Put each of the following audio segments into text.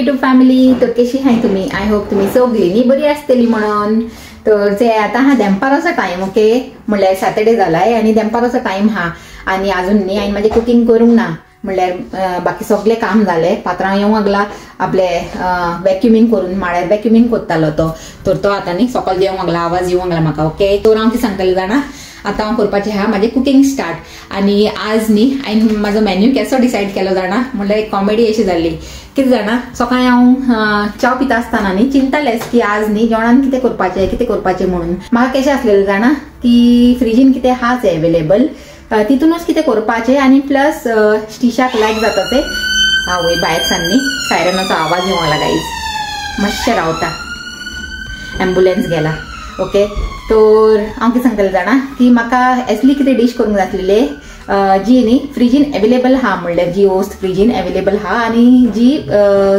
YouTube family. तर कशी आहे तुम्ही? आय होप तुम्ही सगळींनी बरी आसतली म्हणून. तर जे आता हा दनपाराचो टाइम ओके म्हणल्यार सॅटर्डे जालाय आणि दनपाराचो टाइम हा आणि अजून न्ही हांवें माझे कुकिंग करूंक ना म्हणल्यार बाकी सगळे काम झाले. पात्रांव येवंक लागला आपले वॅक्युमिंग करून माळ्यार वॅक्युमिंग करतालो तर तो आता न्ही सकाळ येवंक लागला आवाज येवंक लागला म्हाका ओके. तर हांव कितें सांगतलें जाणा आता हांव करपाचें हा म्हाजें कुकिंग स्टार्ट. आणि आज न्ही हांवें म्हाजो मेन्यू कसो डिसायड केलो जाणा म्हणल्यार एक कॉमेडी अशी जाल्ली. कितें जाणा सकाळीं हांव च्या पिता आसतना न्ही चिंतालेंच की आज न्ही जेवणान कितें करपाचें म्हणून. म्हाका कशें आसलेलें जाणा की फ्रिजीन कितें आहाच एवेलेबल तितूनच कितें करपाचें आणि प्लस स्टिशाक लायक जाता तें आवय भायर सान्नी सायरनाचो आवाज येवंक लागला गाईज मातशें रावता. एम्बुलन्स गेला ओके. तर हांव कितें सांगतलें जाणा की म्हाका असली कितें डीश करूंक जाय आसलेली जी न्ही फ्रिजीन एवेलेबल हा म्हणल्यार जी वस्त फ्रिजीन एवेलेबल हा आणि जी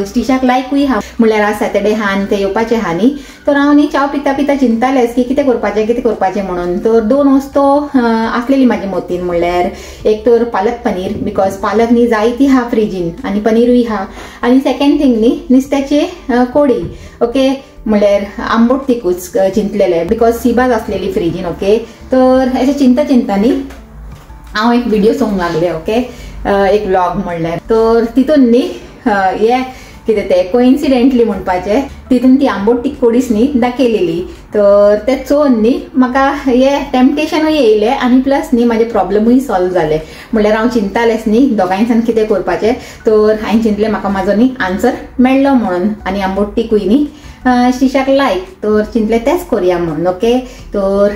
स्टिशाक लायकूय हा म्हणल्यार आज सॅटर्डे हा आनी ते येवपाचे हा न्ही. तर हांव न्ही च्या पिता पिता चिंतालेंच की कितें करपाचें म्हणून. तर दोन वस्तू आसलेली म्हाजे मोतीन म्हणल्यार एक तर पालक पनीर बिकॉज पालक न्ही जायती हा फ्रिजीन आणि पनीरूय हा आणि सेकंड थिंग न्ही नुस्त्याची कोडी ओके म्हणल्यार आंबट तिकूच चिंतलेले बिकॉज सीबाज आसलेली फ्रिजीन ओके. तर अशें चिंता न्ही हांव एक व्हिडिओ सोंग लागले ओके एक व्लॉग म्हणल्यार. तर तितून न्ही हे कितें तें कोइन्सिडेंटली म्हणपाचें तितून ती आंबट तिकोडीच न्ही दाखयलेली. तर ते चोवन न्ही म्हाका हे टेम्पटेशनूय येयलें आणि प्लस न्ही म्हाजे प्रॉब्लमूय सॉल्व जाले. म्हणल्यार हांव चिंतालेंच न्ही दोगांयसान कितें करपाचें. तर हांवें चिंतलें म्हाका म्हाजो न्ही आन्सर मेळ्ळो म्हणून आणि आंबट तिकूय न्ही स्टिशाक लायक. तर चिंतलें तेंच करुया म्हणून ओके. तर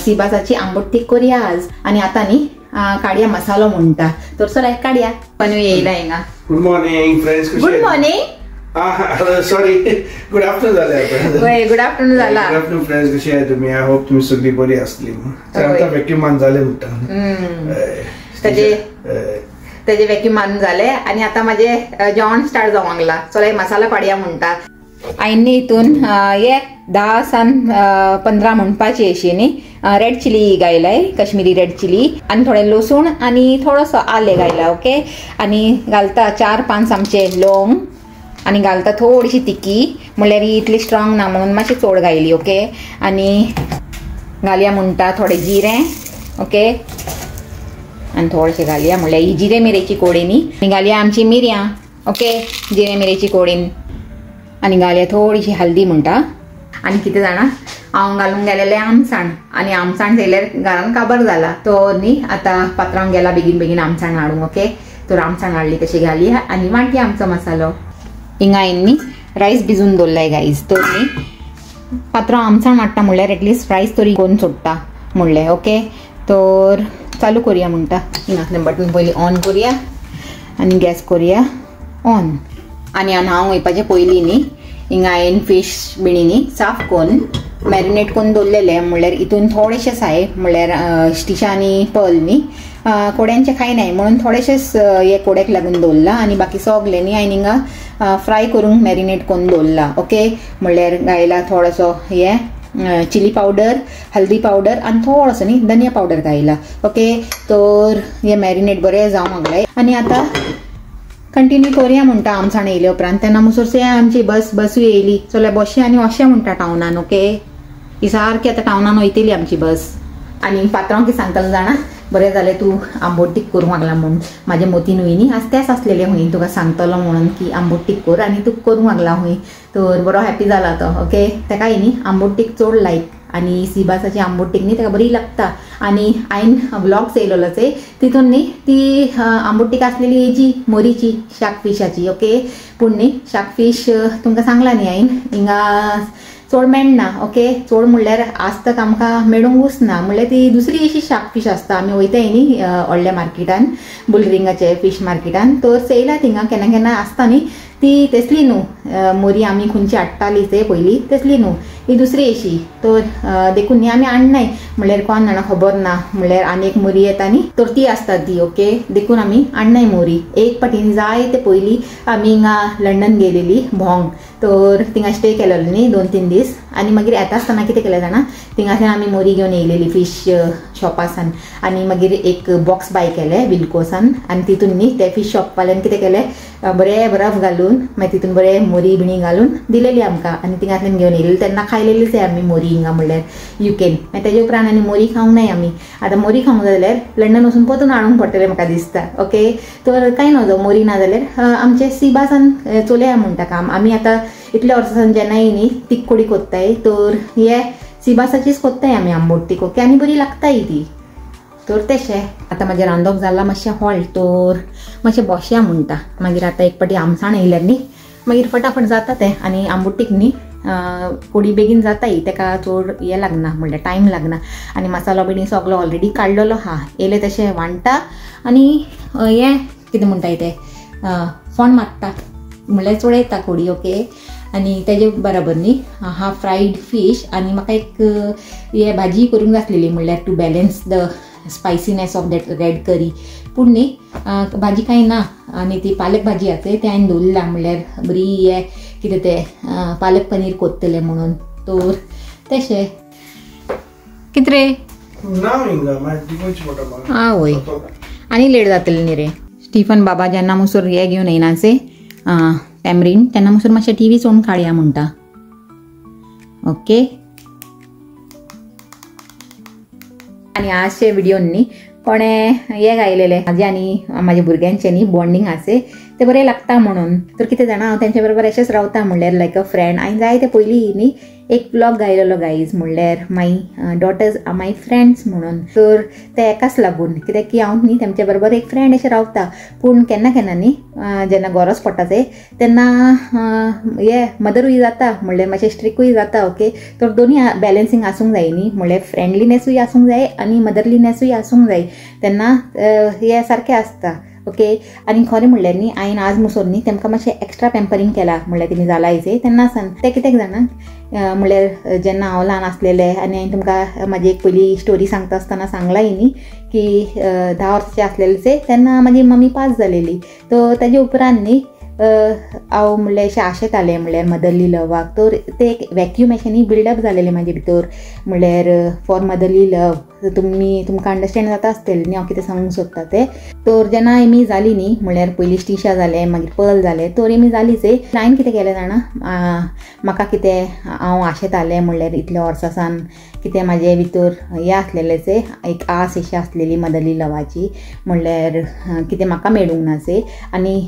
सीबासाची आंबट तीक करुया आज आणि आतां न्ही काडया मसालो म्हणटा. तर चला काडया पनू येयला हिंगा. Good morning friends. Good morning sorry good afternoon झाले. होय गुड आफ्टरनून झाला. गुड आफ्टरनून फ्रेंड्स कशी आहे तुम्ही? आय होप तुम्ही सगळी बरी आसली. आता व्हॅक्यूम मान झाले म्हणटा तेजे व्हॅक्यूम मारून झाले आणि आता माझे जेवण स्टार्ट जावंक लागला. चला मसाला काडया म्हणटा. हांवें हितून हे 10 सान 15 म्हणपाची अशी न्ही रेड चिली घायलाय कश्मीरी रेड चिली आणि थोडे लसूण आणि थोडोसो आले घायला ओके. आणि घालता 4-5 चमचे लवंग आणि घालता थोडीशी तिकी म्हणल्यार ही इतली स्ट्रॉंग ना म्हणून मातशी चड घायली ओके. आणि घालया म्हणटा थोडे जिरें ओके आणि थोडेशे घालया म्हणल्यार ही जिरे मिरेची कोडी न्ही आनी घालया आमची मिरयां ओके जिरे मिरेची कोडीन आणि घालया थोडीशी हल्दी म्हणटा. आणि कितें जाणा हांव घालूंक गेलेलें आमसाण आणि आमसाण थेयल्यार घरान काबार जाला. तो न्ही आतां पात्रांक गेला बेगीन आमसाण हाडूंक ओके. तर आमसाण हाडली तशी घालया आणि वांटया आमचो मसालो. हिंगा हांवें न्ही रायस भिजून दवरलाय गायज. तर न्ही पात्रांव आमसाण हाडटा म्हणल्यार एटलिस्ट रायस तरी करून सोडटा म्हणलें ओके. तर चालू करुया म्हणटा. हिंगातलें बटन पयलीं ऑन करुया आणि गॅस करुया ऑन. आणि हांव वयपाचे पयलीं न्ही हिंगा हांवें फीश बिणी न्ही साफ करून मॅरिनेट करून दवरलेले म्हणल्यार हितून थोडेशे साय म्हणल्यार स्टिशा आनी पर्ल न्ही कोड्यांचे खायनाय म्हणून थोडेशेच हे कोड्याक लागून दवरला आणि बाकी सगळे न्ही हांवें हिंगा फ्राय करूंक मॅरिनेट करून दवरला ओके. म्हणल्यार घायला थोडोसो हे चिली पावडर हल्दी पावडर आणि थोडोसो न्ही धनिया पावडर घायला ओके. तर हे मॅरिनेट बरें जावंक लागलें आणि आतां कंटिन्यू करुया म्हणटा आमसाण येयले उपरांत. तेन्ना मुसोरसे आमची बसूय येयली. चला बसया आनी वचया म्हणटा टावनान ओके. ही सारकी आतां टावनान वयतली आमची बस. आणि पात्रांव कितें सांगतलें जाणा बरें जालें तूं आंबट तीक करूंक लागला म्हणून. म्हाजे मोतीनूय न्ही आज तेंच आसलेलें हुंय तुका सांगतलो म्हणून की आंबट तीक कर आनी तूं करूंक लागला हुंय. तर बरो हॅपी जाला तो ओके. तेकाय न्ही आंबट तीक चड लायक आणि सीबासाची आंबट तीक न्ही तेका बरी लागता. आणि हांवें व्लॉग्स येयलोच तितून न्ही ती आंबट तीक आसलेली हेजी मोरीची शाक फिशाची ओके. पूण न्ही शाक फिश तुमकां सांगला न्ही हांवें हिंगा चड मेळना ओके. चड म्हणल्यार आज तक आमकां मेळूंक वचना म्हणल्यार ती दुसरी अशी शाक फिश आसता. आमी वयताय न्ही व्हडल्या मार्केटान बुलरिंगाचे फिश मार्केटान. तर सेयला थिंगा केन्ना केन्ना आसता न्ही ती तसली न्हू मोरी आमी खंयची हाडटाली ते पयलीं तसली न्हू ही दुसरी अशी. तर देखून न्ही आमी हाडनाय म्हणल्यार कोण जाणा खबर ना म्हणल्यार आनी एक मोरी येता न्ही तर ती आसता ती ओके. देखून आमी हाडनाय मोरी. एक पाटी जाय ते पयलीं आमी हिंगा लंडन गेलेली भोंग तर थिंगा स्टे केलेलो न्ही 2-3 दीस आनी मागीर येता आसतना कितें केलें जाणा थिंगासान आमी मोरी घेवन येयलेली फिश शॉपासान आनी मागीर एक बॉक्स बाय केलें विल्कोसान आनी तितून न्ही ते फिश शॉपवाल्यान कितें केलें बरें बरफ घालून मागीर तितून बरें मोरी बिणी घालून दिलेली आमकां आनी थिंगांतल्यान घेवन येयलेली तेन्ना खायलेलीच आमी मोरी हिंगा म्हणल्यार युकेन मागीर तेजे उपरांत आनी मोरी खावंक नाय आमी आतां मोरी खावंक जाय जाल्यार लंडन वचून परतून हाडूंक पडटलें म्हाका दिसता ओके तर कांय नजो मोरी ना जाल्यार आमचे सिबासान चलया म्हणटा काम आमी आतां इतल्या वर्सांसान जेन्नाय न्ही तीक कोडी कोत्ताय तर हे सिबासाचीच कोत्ताय आमी आंबट तीक ओके आनी बरी लागताय ती तर तेशें आतां म्हाजें रांदोक जालां मातशें हॉल्ट तर मातशें बसया म्हणटा मागीर आतां एक पाटी आमसाण येयल्यार न्ही मागीर फटाफट जाता तें आनी आंबटीक न्ही कोडी बेगीन जाताय तेका चड हें लागना म्हणल्यार टायम लागना आनी मसालो बिणी सगळो ऑलरेडी काडलेलो आहा येयलें तशें वांटा आनी हें कितें म्हणटाय तें फोंड मारता म्हणल्यार चडयता कोडी ओके आनी तेजे बराबर न्ही हाफ फ्रायड फीश आनी म्हाका एक हे भाजी करूंक जाय आसलेली म्हणल्यार to balance the spiciness of that red curry पूण न्ही भाजी कांय ना आनी ती पालक भाजी आसा ते हांवें दवरला म्हणल्यार बरी हे कितें तें पालक पनीर कोत्तलें म्हणून तर तेशें कितें रे आवय आनी लेट जातलें न्ही रे स्टीफन बाबा जेन्ना मुसूर हे घेवन येयनाचे टॅमरीन तेन्ना मुसूर मातशें टी व्ही चोवन काडया म्हणटा ओके आनी आजचे व्हिडिओन न्ही कोणें हे गायलेलें म्हाजे आनी म्हाज्या भुरग्यांचें न्ही बॉन्डिंग आसा ते बरें लागता म्हणून तर कितें जाणा हांव तेंचे बरोबर अशेंच रावता म्हणल्यार लायक अ फ्रेंड हांवें जाय ते पयलीं न्ही एक ब्लॉग गायलेलो गायज म्हणल्यार माय डॉटर्स आर माय फ्रेंड्स म्हणून तर ते एकाच लागून कित्याक की हांव न्ही तेमचे बरोबर एक फ्रेंड अशें रावता पूण केन्ना केन्ना न्ही जेन्ना गरज पडटा ते तेन्ना हे मदरूय जाता म्हणल्यार मातशें स्ट्रिकूय जाता ओके तर दोनी बॅलन्सींग आसूंक जाय न्ही म्हणल्यार फ्रेंडलीनेसूय आसूंक जाय आनी मदरलीनेसूय आसूंक जाय तेन्ना हे सारकें आसता ओके आनी खरें म्हणल्यार न्ही हांवें आज मुसोर न्ही तेमकां मातशें एक्स्ट्रा पॅम्परींग केलां म्हणल्यार तेमी जालायचे तेन्ना सान ते कित्याक जाणा म्हणल्यार जेन्ना हांव ल्हान आसलेलें आनी हांवें तुमकां म्हाजी एक पयली स्टोरी सांगता आसतना सांगलाय न्ही की 10 वर्साचें आसलेलें तेन्ना म्हाजी मम्मी पास जालेली तो तेजे उपरांत न्ही हांव म्हणल्यार अशें आशेतालें म्हणल्यार मदरली लवाक तर ते एक वॅक्यूम अशें न्ही बिल्डअप जालेलें म्हाजे भितर म्हणल्यार फॉर मदरली लव तुमकां अंडरस्टँड जाता आसतलें न्ही हांव कितें सांगूंक सोदता तें तर जेन्ना एमी जाली न्ही म्हणल्यार पयलीं स्टिशा जालें मागीर पर्ल जालें तर एमी जालीच हांवें कितें केलें जाणा म्हाका कितें हांव आशेतालें म्हणल्यार इतल्या वर्सां सावन कितें म्हाजे भितर हें आसलेलेंच एक आस अशी आसलेली मदरली लवाची म्हणल्यार कितें म्हाका मेळूंक नाचे आनी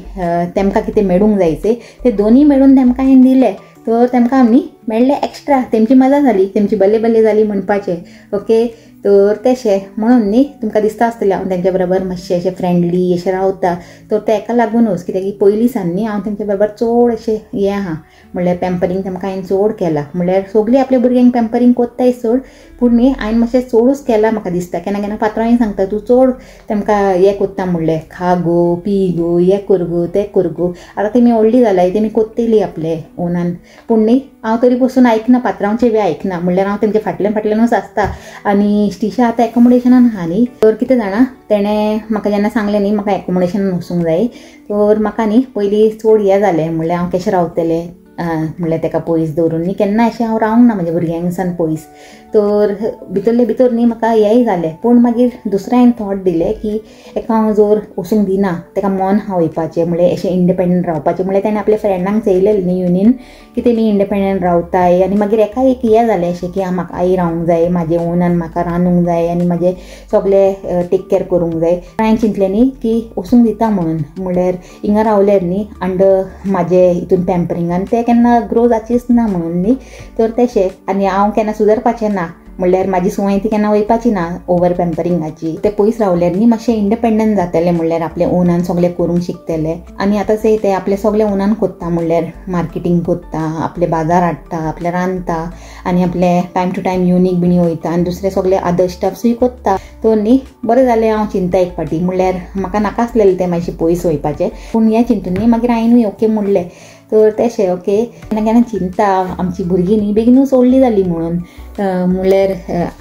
तेमकां कितें मेळूंक जायचे ते दोनी मेळून तेमकां हांवें दिलें तर तेमकां आमी मेळ्ळें एक्स्ट्रा तेमची मजा जाली तेमची बल्ले बल्ले जाली म्हणपाचें ओके तर तेशें म्हणून न्ही तुमकां दिसता आसतलें हांव तेंच्या बरोबर मातशें अशें फ्रेंडली अशें रावता तर तेका लागूनच कित्याक की पयलीं सान न्ही हांव तेंच्या बरोबर चड अशें हें आहा म्हणल्यार पॅम्परींग तेमकां हांवें चड केलां म्हणल्यार सगळीं आपल्या भुरग्यांक पॅम्परींग कोत्ताय चड पूण न्ही हांवें मातशें चडूच केलां म्हाका दिसता केन्ना केन्ना पात्रांय सांगता तूं चड तेमकां हें कोत्ता म्हणलें खा गो पी गो हें कर गो तें कर गो आतां तेमी व्हडलीं जालाय तेमी कोत्तेली आपले ओनान पूण न्ही हांव तरी पसून आयकना पात्रांवचें बी आयकना म्हणल्यार हांव तेमच्या फाटल्यानूच आसता आनी स्टिशा आतां एकोमोडेशनान आहा न्ही तर कितें जाणा तेणें म्हाका जेन्ना सांगलें न्ही म्हाका एकोमोडेशनान वचूंक जाय तर म्हाका न्ही पयलीं चड हें जालें म्हणल्यार हांव कशें रावतलें म्हणल्यार तेका पयस दवरून न्ही केन्ना अशें हांव रावंक ना म्हाज्या भुरग्यांक सान पयस तर भितरले भितर न्ही म्हाका हेंय जालें पूण मागीर दुसरें हांवें थॉट दिलें की एका हांव जर वचूंक दिना तेका मन हांव वयपाचें म्हणल्यार अशें इंडिपेंडंट रावपाचें म्हणल्यार तेणें आपल्या फ्रेंडांक चयलेलें न्ही युनीन की तेमी इंडिपेंडंट रावताय आनी मागीर एका एक हें जालें अशें की म्हाका आई रावंक जाय म्हाजें ओनान म्हाका रांदूंक जाय आनी म्हाजें सगळें टेक केअर करूंक जाय हांवें चिंतलें न्ही की वचूंक दिता म्हणून म्हणल्यार हिंगा रावल्यार न्ही अंडर म्हाजे हितून पॅम्परिंगान ते केन्ना ग्रो जाचीच ना म्हणून न्ही तर तेशें आनी हांव केन्ना सुदरपाचें ना म्हणल्यार म्हाजी संवय ती केन्ना वयपाची ना ओवर पॅम्परिंगाची ते पयस रावल्यार न्ही मातशें इंडिपेंडंट जातलें म्हणल्यार आपलें ओनान सगळें करूंक शिकतलें आनी आतां ते आपलें सगळें ओनान कोत्ता म्हणल्यार मार्केटींग कोत्ता आपले बाजार हाडटा आपलें रांदता आनी आपलें टायम टू टायम युनीक बिणी वयता आनी दुसरें सगळें अदर स्टफ्सूय कोत्ता तो न्ही बरें जालें हांव चिंता एक फाटी म्हणल्यार म्हाका नाका आसलेलें तें मातशें पयस वयपाचें पूण हें चिंतून न्ही मागीर हांवेंनूय ओके म्हणलें तर तेशें ओके केन्ना केन्ना चिंता आमची भुरगीं न्ही बेगीनूच व्हडलीं जालीं म्हणून म्हणल्यार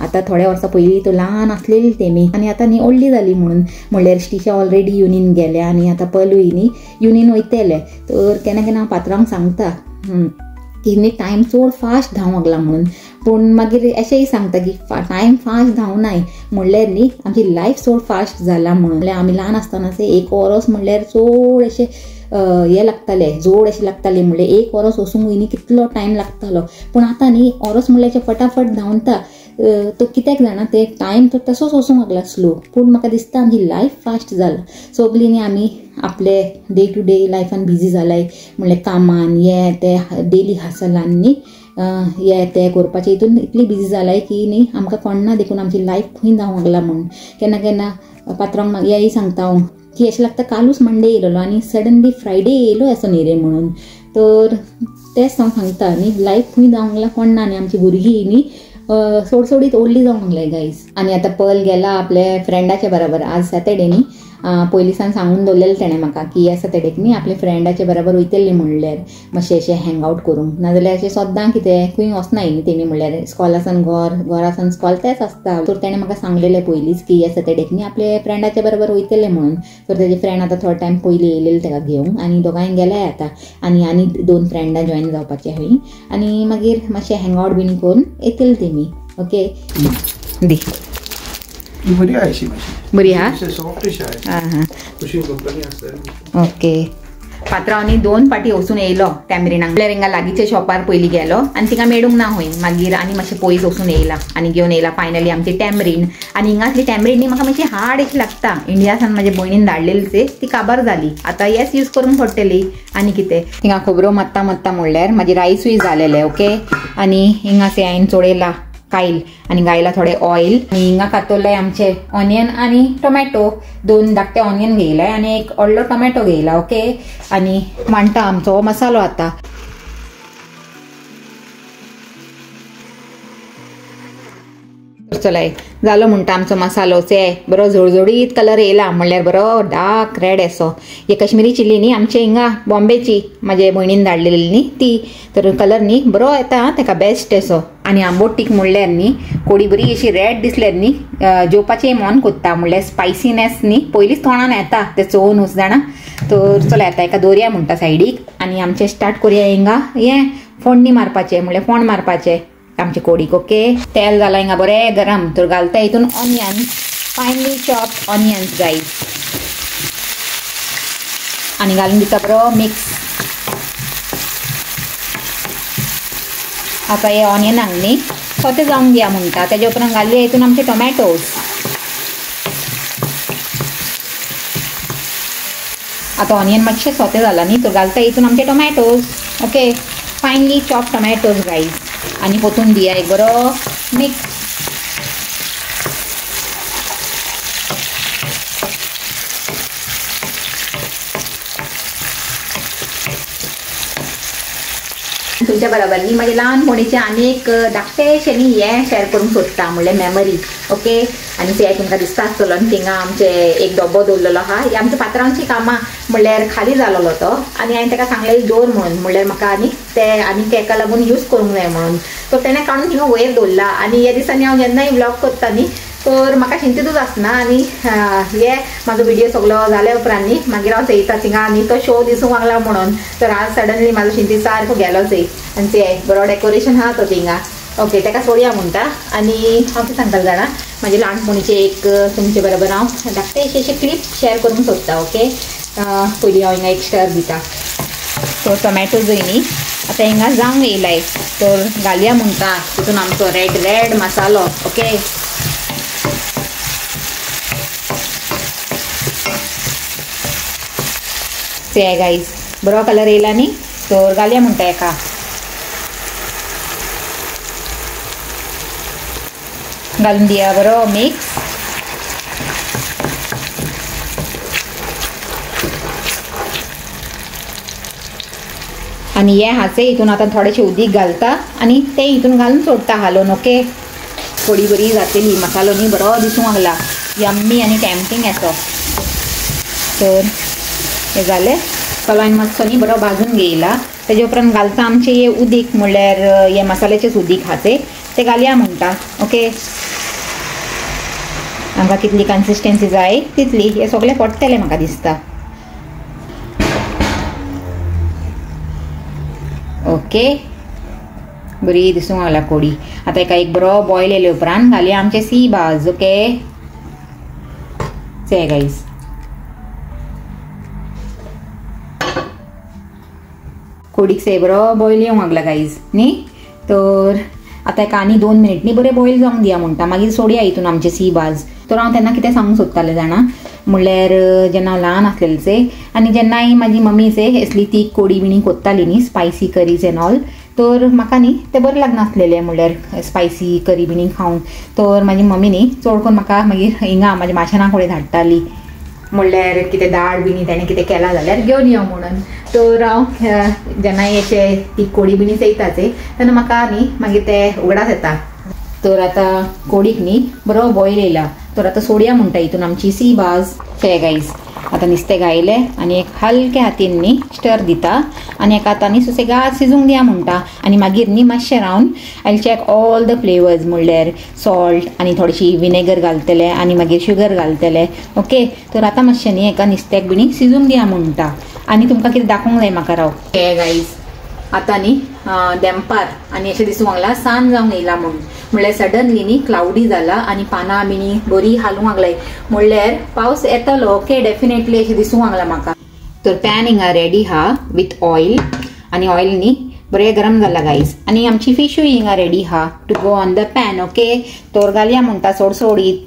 आतां थोड्या वर्सां पयलीं तो ल्हान आसलेली तेमी आनी आतां न्ही व्हडलीं जालीं म्हणून म्हणल्यार स्टिशा ऑलरेडी युनीन गेल्या आनी आतां पलूय न्ही युनीन वयतले तर केन्ना केन्ना हांव पात्रांक सांगता की न्ही टायम चड फास्ट धांवंक लागला म्हणून. पूण मागीर अशेंय सांगता की टायम फास्ट धांवनाय म्हणल्यार न्ही आमची लायफ चड फास्ट जाला म्हणून. आमी ल्हान आसतना एक वरस म्हणल्यार चड अशें हे लागताले, जोड अशें लागताले. म्हणल्यार एक वरस वचूंक न्ही कितलो टायम लागतालो. पूण आतां न्ही वरस म्हणल्यार फटाफट धांवता. तो कित्याक जाणा ते टायम तो तसोच वचूंक लागला स्लो. पूण म्हाका दिसता आमची लायफ फास्ट जाला. सगळीं न्ही आमी आपले डे टू डे लायफान बिजी जालाय. म्हणल्यार कामान हे ते डेली हासलान न्ही हे ते करपाचे हितून इतली बिजी जालाय की न्ही आमकां कळना देखून आमची लायफ खंय धांवंक लागला म्हणून. केन्ना केन्ना पात्रांक हेय सांगता हांव की अशें लागता कालूच मंडे येयलो आनी सडनली फ्रायडे येयलो असो न्ही रे म्हणून. तर तेच हांव सांगता न्ही लायफ खंय धांवंक लागला कळना. आनी आमची भुरगीं न्ही सोडसोडीत ओडली जावंक लागलाय गायज. आनी आतां पर्ल गेला आपल्या फ्रेंडाचे बरोबर. आज सॅटर्डे न्ही पयलीसान सांगून दवरलेलें तेणें म्हाका की ह्या सॅटर्डेक न्ही आपल्या फ्रेंडाचे बरोबर वयतली म्हणल्यार मातशें अशें हँग आवट करूंक. नाजाल्यार अशें सद्दां कितें खंय वचनाय न्ही तेणी. म्हणल्यार स्कॉलासान घरासान स्कॉल तेच आसता. तर तेणें म्हाका सांगलेलें पयलींच की ह्या सॅटर्डेक न्ही आपल्या फ्रेंडाचे बरोबर वयतलें म्हणून. तर तेजे फ्रेंड आतां थोडो टायम पयलीं येयलेले तेका घेवंक आनी दोगांय गेल्याय आतां. आनी 2 फ्रेंडां जॉयन जावपाचें हय. आनी मागीर मातशें हँग आवट बीन करून येतली तेमी. ओके दी बरी आहे अशी मातशी. बरी हा सॉफ्ट अशी आहे. हां अशी कंपनी आसता. ओके. पात्रांनी 2 पाटी वचून येयलो टॅमरिनाक. म्हणल्यार हिंगा लागींच्या शॉपार पयलीं गेलो आनी तिका मेळूंक ना हूंय. मागीर आनी मातशें पयस वचून येयला आनी घेवन येयला फायनली आमची टॅमरीन. आनी हिंगासली टॅमरीन न्ही म्हाका मातशी हार्ड अशी लागता. इंडियासान म्हाज्या भयणीन धाडलेली ती काबार जाली. आतां हेच यूज करूंक पडटली. आनी कितें हिंगा खबरो मात्ता म्हणल्यार म्हाजी रायसूय जालेले. ओके. आनी हिंगासे हांवें चोडयला कायल आनी घायला थोडे ऑयल. आनी हिंगा कातरले आमचे ऑनियन आनी टोमॅटो. 2 धाकटे ऑनियन घेयलाय आनी एक व्हडलो टोमॅटो घेयला. ओके. आनी मांडटा आमचो मसालो आतां. चलय जालो म्हणटा आमचो मसालो. से बरो झळझळीत कलर येयला म्हणल्यार बरो डार्क रेड असो. हे कश्मीरी चिली न्ही आमचे हिंगा बॉम्बेची म्हाजे भयणीन धाडलेली न्ही ती. तर कलर न्ही बरो येता तेका बेस्ट असो. आनी आंबोट तीख म्हणल्यार न्ही कोडी बरी अशी रेड दिसल्यार न्ही जेवपाचें मन कोत्ता. म्हणल्यार स्पायसीनेस न्ही पयलींच तोंडान येता ते चोवन जाणा. तर चला येता एका दर्या म्हणटा सायडीक. आनी आमचे स्टार्ट करुया हिंगा हें फोण्णी मारपाचें म्हणल्यार फोंड मारपाचें आमचे कोडीक. ओके. तेल जाला हिंगा बरें गरम. तर घालता हितून onion finally chopped onions guys. आनी घालून दिता बरो मिक्स. आतां हे ऑनियनाक न्ही सोते जावंक दिया म्हणटा. तेजे उपरांत घालया हितून आमचे टोमॅटोज. आतां ऑनियन मातशें सोते जाला न्ही तर घालता हितून आमचे tomatoes. Okay. Finally chop tomatoes guys. आनी पोतून दिया एक बरो मिक्स. तुमच्या बरोबर न्ही माझे ल्हानपणीचे आनी एक धाकटेशें न्ही हें शेअर करूंक सोदता म्हणल्यार मेमरी. ओके. आनी ते तुमकां दिसता आसतलो आनी थिंगा आमचे एक डब्बो दवरलेलो आहा. ही आमच्या पात्रांची कामां म्हणल्यार खाली जालोलो तो. आनी हांवें ताका सांगलेलें दवर म्हणून. म्हणल्यार म्हाका आनी तेका लागून यूज करूंक जाय म्हणून. तो तेणें काडून थिंगा वयर दवरला. आनी ह्या दिसांनी हांव जेन्नाय व्लॉग करता न्ही तर म्हाका चिंतेतूच आसना. आनी हे म्हाजो व्हिडिओ सगळो जाल्या उपरांत न्ही मागीर हांव चयता थिंगा आनी तो शो दिसूंक लागला म्हणून. तर आज सडनली म्हाजो चिंती सारको गेलो चंय. आनी ते बरो डेकोरेशन आहा तो थिंगा. ओके. ताका सोडया म्हणटा. आनी हांव कितें सांगतालें जाणा म्हाजे ल्हानपणीचे एक तुमचे बरोबर हांव धाकटेशें अशें क्लिप शेअर करूंक सोदता. ओके. पयलीं हांव हिंगा एक स्टार दिता. तो टोमॅटोजूय न्ही आतां हिंगा जावंक येयलाय. तर घालया म्हणटा तितून आमचो रेड मसालो. ओके. ते गायज बरो कलर येयला न्ही तर घालया म्हणटा एका. घालून दिया बरो मिक्स. आनी हे हाचे हितून आतां थोडेशें उदीक घालता आनी ते हितून घालून सोडटा हालोवन. ओके. थोडी बरी जातली. मसालो न्ही बरो दिसूंक लागला यम्मी आनी टॅम्पटींग असो. तर हे जालें. चलो हांवें मातसो न्ही बरो भाजून घेयला. तेजे उपरांत घालता आमचे हे उदीक म्हणल्यार हे मसाल्याचेच उदीक हाचे ते घालया म्हणटा. ओके. आमकां कितली कन्सिस्टन्सी जाय तितली. हे सगळें पडटलें म्हाका दिसता. ओके बरी दिसूंक लागला कोडी. आतां एका एक बरो बॉयल येयले उपरांत घालया आमचे सी बाज. ओके से गाईज कोडीक से बरो बॉयल येवंक लागला गाईज न्ही. तर आतां एका आनी 2 मिनिट न्ही बरें बॉयल जावंक दिया म्हणटा. मागीर सोडया हितून आमचे सी बाज. तर हांव तेन्ना कितें सांगूंक सोदतालें जाणा म्हणल्यार जेन्ना हांव ल्हान आसलेलेचे आनी जेन्नाय म्हाजी मम्मी असली ती कोडी बिणी कोत्ताली न्ही स्पायसी करीज एन ऑल, तर म्हाका न्ही तें बरें लागनासलेलें म्हणल्यार स्पायसी करी बिणी खावंक. तर म्हाजी मम्मी न्ही चड करून म्हाका मागीर हिंगा म्हाज्या माशेना कडेन धाडटाली म्हणल्यार कितें दाळ बिणी तेणें कितें केलां जाल्यार घेवन यो म्हणून. तर हांव जेन्नाय अशें ती कोडी बिणी चयताचे तेन्ना म्हाका न्ही मागीर तें उगडास येता. तर आतां कोडीक न्ही बरो बॉयल येयला. तर आतां सोडया म्हणटा हितून आमची सी बाज. ते गाईज आतां नुस्तें घायलें आनी एक हलक्या हातीन न्ही स्टर दिता आनी एका हातांनी सुसेगाद शिजूंक दिया म्हणटा. आनी मागीर न्ही मातशें Ravan I will check all the flavours म्हणल्यार सॉल्ट आनी थोडीशी विनेगर घालतले आनी मागीर शुगर घालतले. ओके तर आतां मातशें न्ही एका नुस्त्याक बिणी शिजूंक दिया म्हणटा. आनी तुमकां कितें दाखोवंक जाय म्हाका राव. हे गाईज आतां न्ही देंपार आनी अशें दिसूंक लागला सांज जावंक येयला म्हणल्यार सडनली न्ही क्लाउडी जाला आनी पानां बिणी बरी हालूंक लागलाय म्हणल्यार पावस येतलो. ओके डेफिनेटली अशें दिसूंक लागला म्हाका. तर पॅन हिंगा रेडी हा विथ ऑयल आनी ऑयल न्ही बरें गरम जाला गाईज आनी आमची फिशूय हिंगा रेडी हा to go on the pan. Okay तर घालया म्हणटा सोडसोडीत.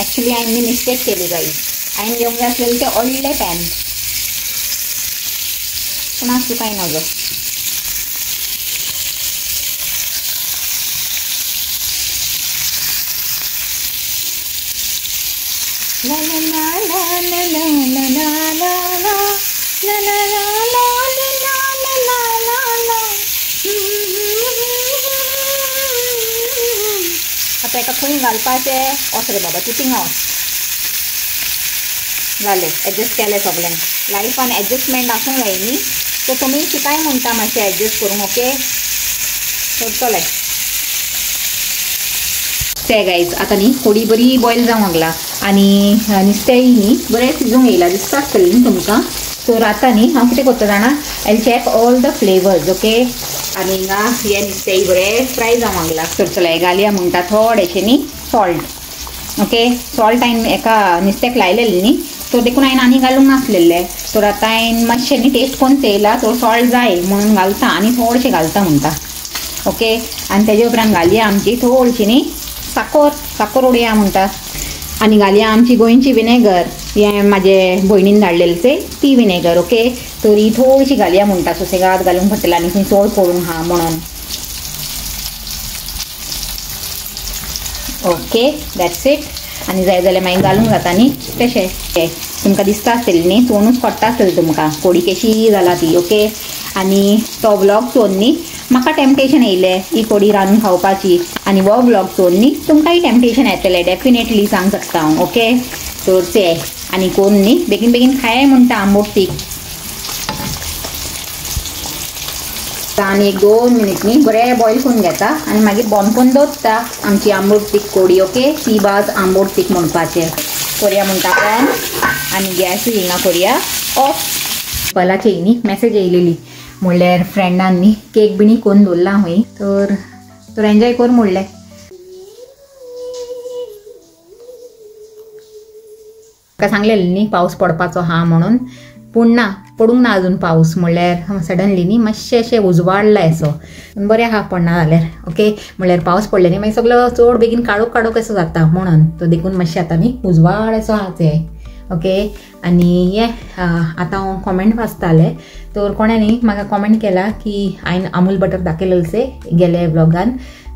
ॲक्च्युली हांवें मिस्टेक केली गाईज. हांवें घेवंक जाय आसलेलें तें व्हडलें पॅन पूण आसूं कांय नजो. आता एका खंय घालपाचें वच रे बाबा तूं थिंगा वच. जालें एडजस्ट केलें सगळें. लायफान एडजस्टमेंट आसूंक जाय न्ही. सो तुमी शिकाय म्हणटा मातशें एडजस्ट करूंक. ओके करतलें. ते गाईज आतां न्ही कोडी बरी बॉयल जावंक लागला आनी नुस्तेंय न्ही बरें शिजूंक येयला दिसता आसतलें न्ही तुमकां. तर आतां न्ही हांव कितें करता जाणा I will check all the flavours. Okay आनी हिंगा हे नुस्तेंय बरें फ्राय जावंक लागला. तर चला घालया म्हणटा थोडेशें न्ही सॉल्ट. ओके सॉल्ट हांवें एका नुस्त्याक लायलेलें न्ही तर देखून हांवें आनी घालूंक नासलेलें. तर आतां हांवें मातशें न्ही टेस्ट करून चयला तर सॉल्ट जाय म्हणून घालता आनी थोडेशें घालता म्हणटा. ओके आनी तेजे उपरांत घालया आमची थोडीशी न्ही साकर उडया म्हणटा. आनी घालया आमची गोंयची विनेगर हे म्हाजे भयणीन धाडलेलें ती विनेगर. ओके तर ही थोडीशी घालया म्हणटा. सुसेगाद घालूंक पडटलें आनी खंय चड पडूंक हा म्हणून. Okay that's it. आनी जाय जाल्यार मागीर घालूंक जाता न्ही तशें. तुमकां दिसता आसतलें न्ही चोवनूच पडटा आसतलें तुमकां कोडी कशी जाला ती. ओके आनी तो व्लॉग चोवन न्ही म्हाका टेम्पटेशन येयलें ही कोडी रांदून खावपाची आनी हो व्लॉग चोवन न्ही तुमकांय टेम्पटेशन येतलें डेफिनेटली सांग शकता हांव. ओके तर ते आनी कोण न्ही बेगीन बेगीन खाय म्हणटा आंबोट तीख. आनी 1-2 मिनीट न्ही बरें बॉयल करून घेता आनी मागीर बंद करून दवरता आमची आंबोट तीख कोडी. ओके सी बाज आंबोट तीख म्हणपाचें. करया म्हणटा पॅन आनी गॅसूय हिंगा करया ऑफ. पलाची न्ही मॅसेज येयलेली म्हणल्यार फ्रेंडान न्ही केक बिणी करून दवरला हूंय तर एन्जॉय कर म्हणलें. म्हाका सांगलेलें न्ही पावस पडपाचो हा म्हणून पूण ना पडूंक ना अजून पावस. म्हणल्यार सडनली न्ही मातशें अशें उजवाडलां असो बरें आहा पडना जाल्यार. ओके म्हणल्यार पावस पडले न्ही मागीर सगळो चड बेगीन काळोख असो जाता म्हणून तो देखून मातशें आतां न्ही उजवाड असो आहा तें. ओके आनी हे आतां हांव कॉमेंट वाचतालें तर कोणेंनी म्हाका कॉमेंट केला की हांवें अमूल बटर दाखयलेलें गेले व्लॉगान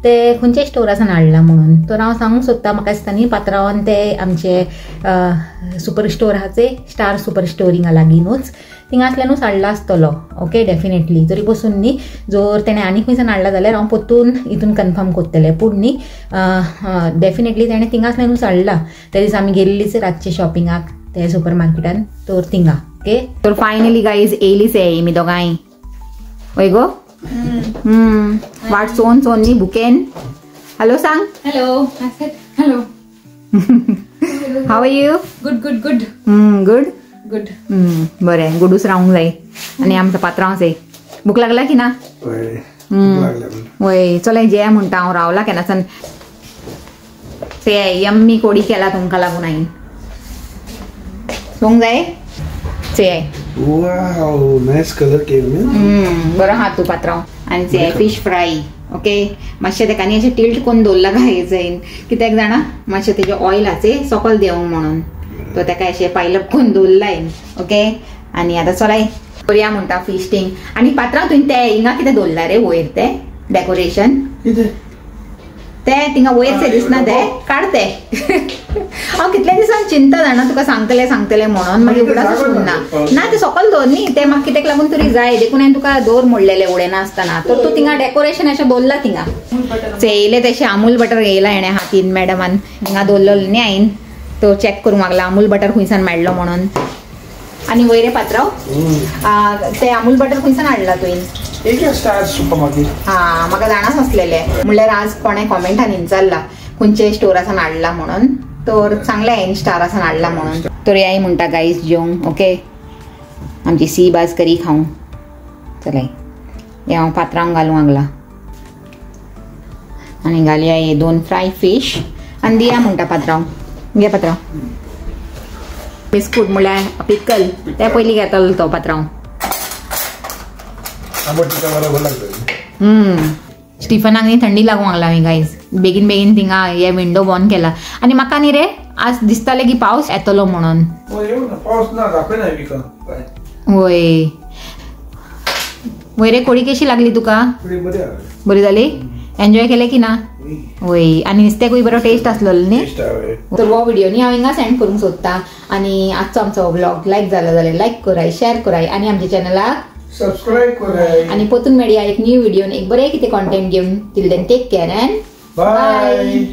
ते खंयचे स्टोरासान हाडला म्हणून. तर हांव सांगूंक सोदता म्हाका दिसता न्ही पात्रांवान ते आमचे सुपर स्टोर आहा ते स्टार सुपर स्टोर हिंगा लागींनूच थिंगासल्यानूच हाडला आसतलो. ओके डेफिनेटली तरी पसून न्ही जर तेणें आनी खंयसान हाडला जाल्यार हांव परतून हितून कन्फर्म करतलें पूण न्ही डेफिनेटली तेणें थिंगासल्यानूच हाडला. त्या दीस आमी गेल्लीच रातचे शॉपिंगाक ते सुपर मार्केटान तर थिंगा. ओके तर फायनली गाईज येयलीच हे मी दोगांय. वय गो वाट चोन चोन नी भुकेन हॅलो सांग. Hello. I said hello. How are you. Good, good, good. Good. Good. बरें गुडूच रावंक जाय आनी आमचो पात्रांव जाय. भूक लागला की ना. वय चल जे म्हणटा हांव रावला केन्नासान. ते यम्मी कोडी केला तुमकां लागून हांवें. सोंग जाय से वाव नाइस कलर केक. बरो हा तू पात्रांव. आनी ते फिश फ्राय ओके. मातशें तेका न्ही अशें टिल्ट करून दवरला काय जायन कित्याक जाणा मातशें तेजे ऑयलाचे सकल देवंक म्हणून तो तेका अशें पायलप करून दवरला ओके. आनी आतां चलाय करया म्हणटा फिस्टिंग. आनी पात्रांव तुवें ते हिंगा कितें दवरला रे वयर ते डेकोरेशन ते थिंगा वयरचे दिसना ते काडते. हांव कितल्या दिसान चिंता जाणा तुका सांगतले म्हणून मागीर उगडास सुन्ना ना ते सकल दवर न्ही ते म्हाका कित्याक लागून तरी जाय देखून हांवें तुका दवर म्हणलेले उडयना आसतना तर तूं थिंगा डेकोरेशन अशें दवरला थिंगा. येयले तशें अमूल बटर घेयला हेणें हातीन मॅडमान हिंगा दवरलेलो न्ही हांवें तो चॅक करूंक लागला अमूल बटर खंयसान मेळ्ळो म्हणून. आनी वयरे पात्रांव ते अमूल बटर खंयसान हाडला तुवें. हा म्हाका जाणाच आसलेले म्हणल्यार आज कोणे कॉमेंटान विचारला खंयचे स्टोरासान हाडला म्हणून तर सांगले हांवें स्टारासान हाडला म्हणून. तर आई म्हणटा गाईज जेवंक ओके आमची सी बाज करी खावं. चलाय हे हांव पात्रांक घालूंक लागला आनी घालया हे 2 फ्राय फीश आनी दिया म्हणटा पात्रांव. घे पात्रांव. बिस्कूट म्हळ्यार पिकल ते पयलीं घेतलो तो पात्रांव. स्टिफनाक न्ही थंडी लागूंक लागला हांवें गायज बेगीन थिंगा हे विंडो बंद केला. आनी म्हाका न्ही रे आज दिसताले की पावस येतलो म्हणून. वय वय रे कोडी कशी लागली तुका. बरी जाली एन्जॉय केले की ना. वय आनी नुस्त्याकूय बरो टेस्ट आसलेलो न्ही. तर हो व्हिडिओ न्ही हांव हिंगा सेंड करूंक सोदता. आनी आजचो आमचो व्लॉग लायक जाला जाल्यार लायक कराय शेअर कराय आनी आमच्या चॅनलाक सब्सक्राइब कराय आणि पोतून मेळया एक न्यू व्हिडिओन एक बरें कितें कॉन्टेंट घेवन till then take care and bye.